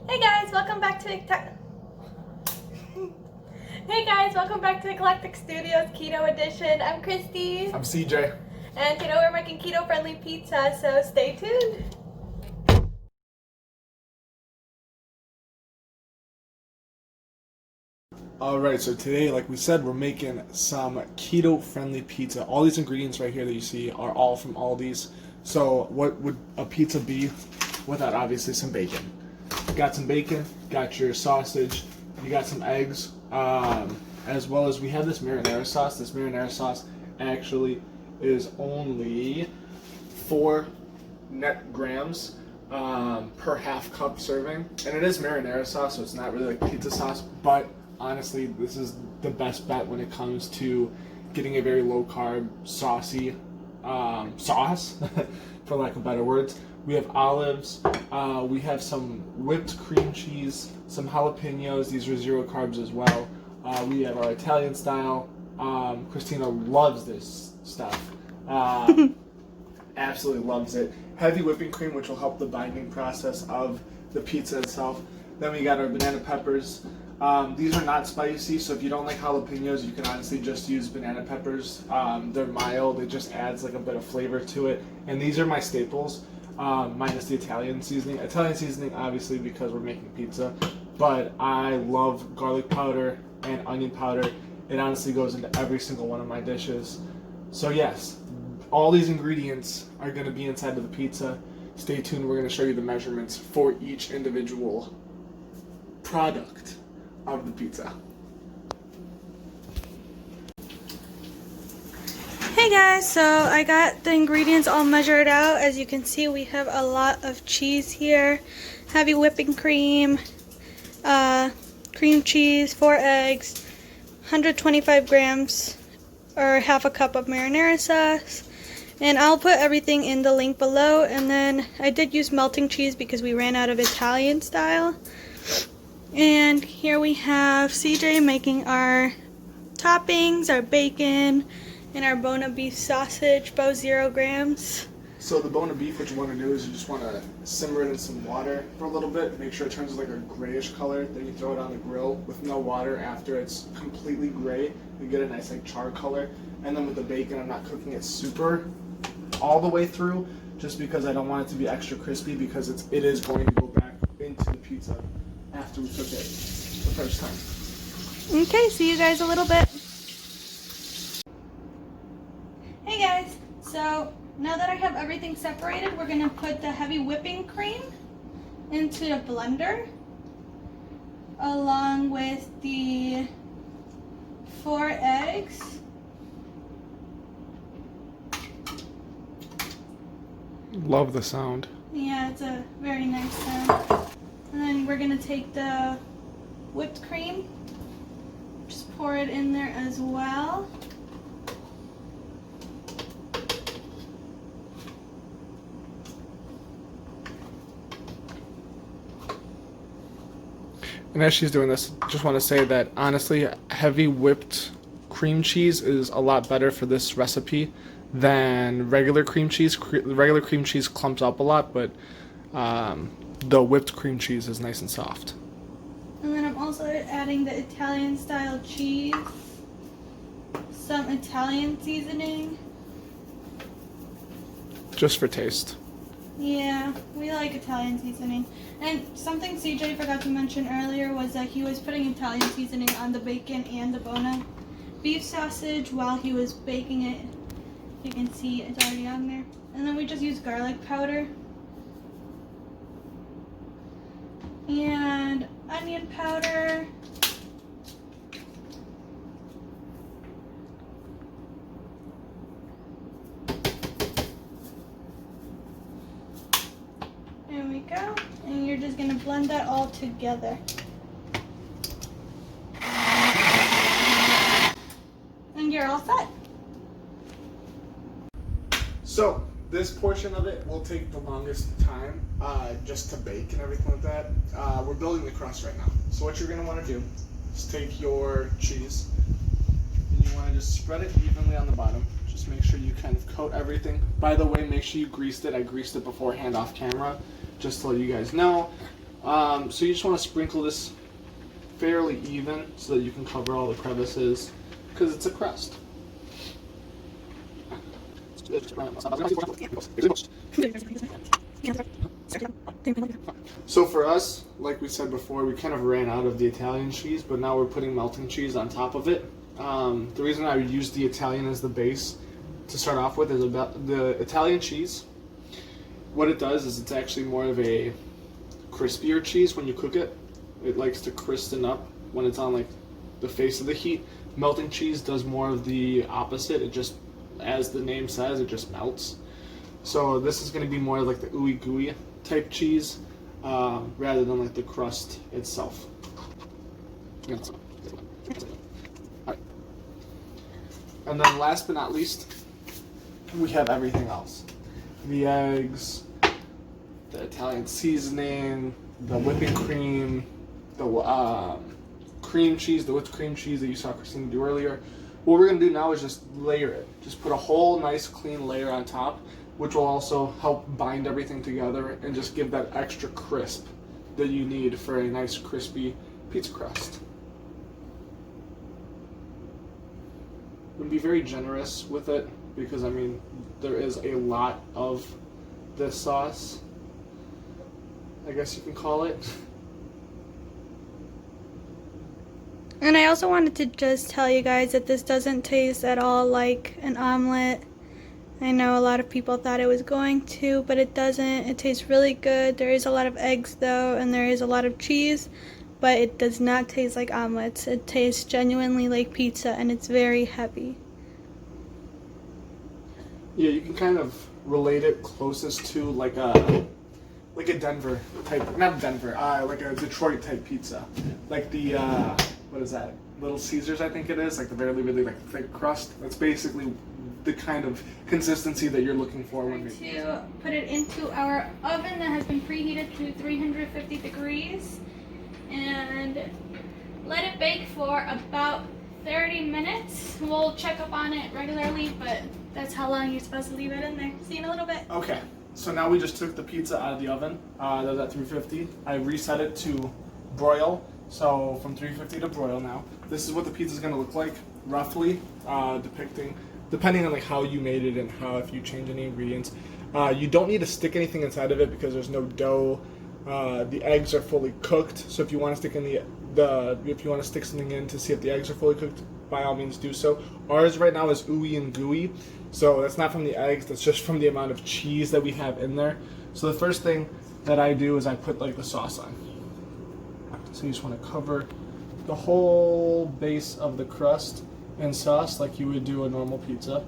Hey guys, welcome back to Eclectic Studios Keto Edition. I'm Christy. I'm CJ. And today we're making keto-friendly pizza, so stay tuned. Alright, so today, like we said, we're making some keto-friendly pizza. All these ingredients right here that you see are all from Aldi's. So what would a pizza be without obviously some bacon? Got some bacon, got your sausage, you got some eggs, as well as we have this marinara sauce. This marinara sauce actually is only 4 net grams per half cup serving. And it is marinara sauce, so it's not really like pizza sauce, but honestly, this is the best bet when it comes to getting a very low carb, saucy sauce, for lack of better words. We have olives, we have some whipped cream cheese, some jalapeños. These are 0 carbs as well. We have our Italian style. Cristina loves this stuff. Absolutely loves it. Heavy whipping cream, which will help the binding process of the pizza itself. Then we got our banana peppers. These are not spicy, so if you don't like jalapenos, you can honestly just use banana peppers. They're mild, it just adds like a bit of flavor to it. And these are my staples, minus the Italian seasoning. Italian seasoning, obviously, because we're making pizza, but I love garlic powder and onion powder. It honestly goes into every single one of my dishes. So yes, all these ingredients are going to be inside of the pizza. Stay tuned, we're going to show you the measurements for each individual product of the pizza. Hey guys, so I got the ingredients all measured out. As you can see, we have a lot of cheese here, heavy whipping cream, cream cheese, 4 eggs, 125 grams or half a cup of marinara sauce. And I'll put everything in the link below. And then I did use melting cheese because we ran out of Italian style. And here we have CJ making our toppings, our bacon, and our Bona beef sausage, both 0 grams. So the Bona beef, what you want to do is you just want to simmer it in some water for a little bit, make sure it turns like a grayish color, then you throw it on the grill with no water. After it's completely gray, you get a nice like char color. And then with the bacon, I'm not cooking it super all the way through, just because I don't want it to be extra crispy, because it is going to go back into the pizza after we cook it the first time. Okay, see you guys a little bit. Hey guys, so now that I have everything separated, we're going to put the heavy whipping cream into a blender along with the 4 eggs. Love the sound. Yeah, it's a very nice sound. And then we're going to take the whipped cream, just pour it in there as well. And as she's doing this, just want to say that honestly, heavy whipped cream cheese is a lot better for this recipe than regular cream cheese. Regular cream cheese clumps up a lot, but the whipped cream cheese is nice and soft. And then I'm also adding the Italian style cheese, some Italian seasoning. Just for taste. Yeah, we like Italian seasoning. And something CJ forgot to mention earlier was that he was putting Italian seasoning on the bacon and the Bona beef sausage while he was baking it. You can see it's already on there. And then we just use garlic powder and onion powder. There we go. And you're just going to blend that all together. And you're all set. So this portion of it will take the longest time, just to bake and everything like that. We're building the crust right now. So what you're going to want to do is take your cheese and you want to just spread it evenly on the bottom. Just make sure you kind of coat everything. By the way, make sure you greased it. I greased it beforehand off camera, just to let you guys know. So you just want to sprinkle this fairly even so that you can cover all the crevices because it's a crust. So for us, like we said before, we kind of ran out of the Italian cheese, but now we're putting melting cheese on top of it. The reason I used the Italian as the base to start off with is about the Italian cheese. What it does is it's actually more of a crispier cheese when you cook it. It likes to cristen up when it's on like the face of the heat. Melting cheese does more of the opposite. It just, as the name says, it just melts. So this is going to be more like the ooey gooey type cheese rather than like the crust itself. And then last but not least, we have everything else. The eggs, the Italian seasoning, the whipping cream, the cream cheese, the whipped cream cheese that you saw Cristina do earlier. What we're going to do now is just layer it. Just put a whole nice clean layer on top, which will also help bind everything together and just give that extra crisp that you need for a nice crispy pizza crust. Would be very generous with it because I mean there is a lot of this sauce, I guess you can call it. And I also wanted to just tell you guys that this doesn't taste at all like an omelet. I know a lot of people thought it was going to, but it doesn't. It tastes really good. There is a lot of eggs though, and there is a lot of cheese, but it does not taste like omelets. It tastes genuinely like pizza, and it's very heavy. Yeah, you can kind of relate it closest to like a Denver type, not Denver, like a Detroit type pizza, like the what is that? Little Caesars, I think it is, like the really like thick crust. That's basically the kind of consistency that you're looking for when we to put it into our oven that has been preheated to 350 degrees and let it bake for about 30 minutes. We'll check up on it regularly, but that's how long you're supposed to leave it in there. See you in a little bit. Okay, so now we just took the pizza out of the oven. That was at 350. I reset it to broil, so from 350 to broil now. This is what the pizza is going to look like, roughly, depending on like how you made it and how if you change any ingredients. You don't need to stick anything inside of it because there's no dough. The eggs are fully cooked, so if you want to stick something in to see if the eggs are fully cooked, by all means do so. Ours right now is ooey and gooey, so that's not from the eggs, that's just from the amount of cheese that we have in there. So the first thing that I do is I put like the sauce on. So you just want to cover the whole base of the crust in sauce like you would do a normal pizza.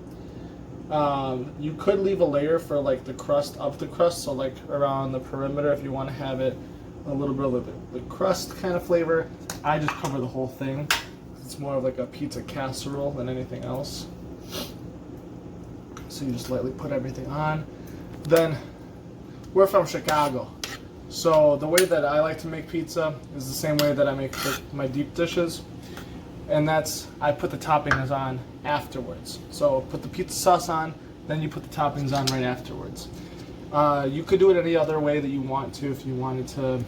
You could leave a layer for like the crust of the crust, so like around the perimeter if you want to have it a little bit of the crust kind of flavor. I just cover the whole thing. It's more of like a pizza casserole than anything else. So you just lightly put everything on. Then, we're from Chicago, so the way that I like to make pizza is the same way that I make my deep dishes. And that's, I put the toppings on afterwards. So put the pizza sauce on, then you put the toppings on right afterwards. You could do it any other way that you want to. If you wanted to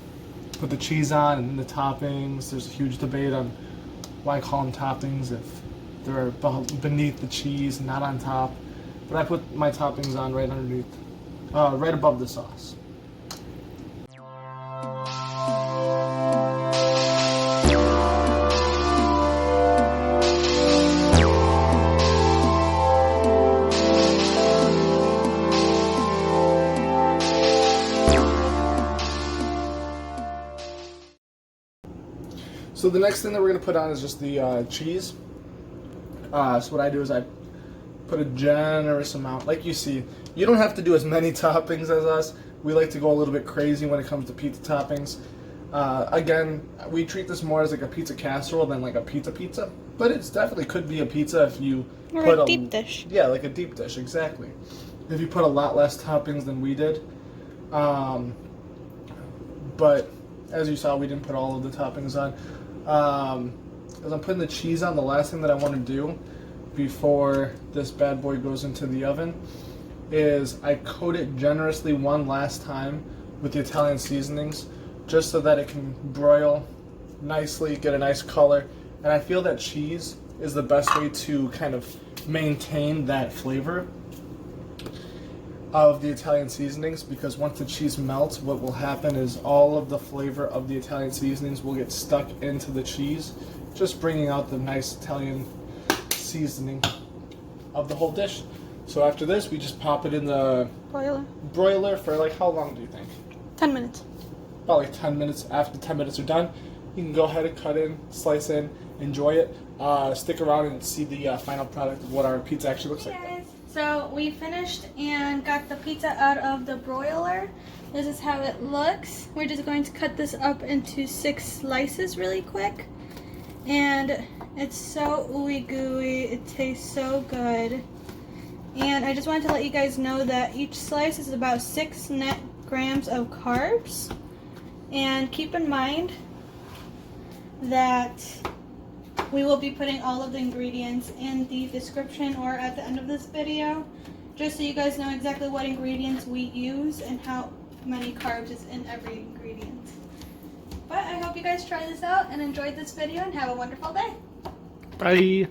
put the cheese on and then the toppings, there's a huge debate on why call them toppings if they're beneath the cheese, not on top. But I put my toppings on right underneath, right above the sauce. So the next thing that we're going to put on is just the cheese. So what I do is I put a generous amount. Like you see, you don't have to do as many toppings as us. We like to go a little bit crazy when it comes to pizza toppings. Again, we treat this more as like a pizza casserole than like a pizza. But it definitely could be a pizza if you put a deep dish. Yeah, like a deep dish, exactly. If you put a lot less toppings than we did. But as you saw, we didn't put all of the toppings on. As I'm putting the cheese on, the last thing that I want to do before this bad boy goes into the oven is I coat it generously one last time with the Italian seasonings just so that it can broil nicely, get a nice color. And I feel that cheese is the best way to kind of maintain that flavor of the Italian seasonings, because once the cheese melts, what will happen is all of the flavor of the Italian seasonings will get stuck into the cheese, just bringing out the nice Italian seasoning of the whole dish. So after this, we just pop it in the broiler for like, how long do you think? 10 minutes. About like 10 minutes. After 10 minutes are done, you can go ahead and cut in, slice in, enjoy it. Stick around and see the final product of what our pizza actually looks like. Hey guys, so we finished and got the pizza out of the broiler. This is how it looks. We're just going to cut this up into 6 slices really quick. And it's so ooey gooey. It tastes so good. And I just wanted to let you guys know that each slice is about 6 net grams of carbs. And keep in mind that we will be putting all of the ingredients in the description or at the end of this video, just so you guys know exactly what ingredients we use and how many carbs is in every ingredient. But I hope you guys try this out and enjoyed this video and have a wonderful day. Bye.